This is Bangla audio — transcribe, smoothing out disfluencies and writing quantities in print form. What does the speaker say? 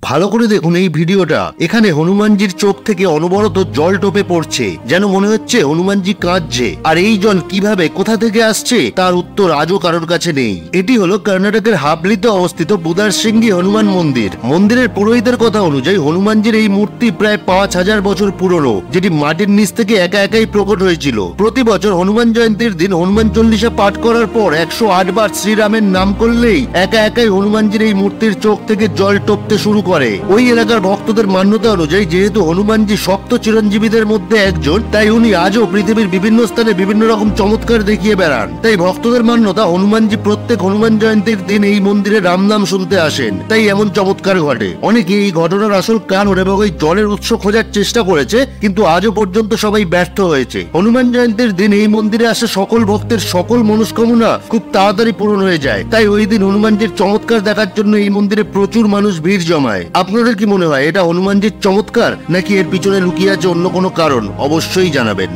ভালো করে দেখুন এই ভিডিওটা। এখানে হনুমানজির চোখ থেকে অনবরত জল টোপে পড়ছে, যেন মনে হচ্ছে হনুমানজি কাঁদছে। আর এই জল কিভাবে কোথা থেকে আসছে তার উত্তর আজও কারোর কাছে নেই। এটি হলো কর্ণাটকের হাবলিতে অবস্থিত বুদারসিংহি হনুমান মন্দির। মন্দিরের পুরোহিতের কথা অনুযায়ী হনুমানজির এই মূর্তি প্রায় 5000 বছর পুরনো, যেটি মাটির নিচ থেকে একা একাই প্রকট হয়েছিল। প্রতি বছর হনুমান জয়ন্তীর দিন হনুমান চল্লিশা পাঠ করার পর 108 বার শ্রীরামের নাম করলেই একা একাই হনুমানজির এই মূর্তির চোখ থেকে জল টপতে শুরু করে। ওই এলাকার ভক্তদের মান্যতা অনুযায়ী যেহেতু হনুমানজি সপ্ত চিরঞ্জীবীদের মধ্যে একজন, তাই উনি আজও পৃথিবীর বিভিন্ন স্থানে বিভিন্ন রকম চমৎকার দেখিয়ে বেড়ান। তাই ভক্তদের মান্যতা হনুমানজি প্রত্যেক হনুমান জয়ন্তীর দিন এই মন্দিরে রাম নাম শুনতে আসেন, তাই এমন চমৎকার ঘটে। অনেকে এই ঘটনার আসল কারণ এবং এই জলের উৎস খোঁজার চেষ্টা করেছে, কিন্তু আজও পর্যন্ত সবাই ব্যর্থ হয়েছে। হনুমান জয়ন্তীর দিন এই মন্দিরে আসা সকল ভক্তের সকল মনস্কামনা খুব তাড়াতাড়ি পূরণ হয়ে যায়। তাই ওই দিন হনুমানজির চমৎকার দেখার জন্য এই মন্দিরে প্রচুর মানুষ ভিড় জমায়। আপনাদের কি মনে হয়, এটা হনুমানজির চমৎকার নাকি এর পিছনে লুকিয়ে আছে অন্য কোনো কারণ? অবশ্যই জানাবেন।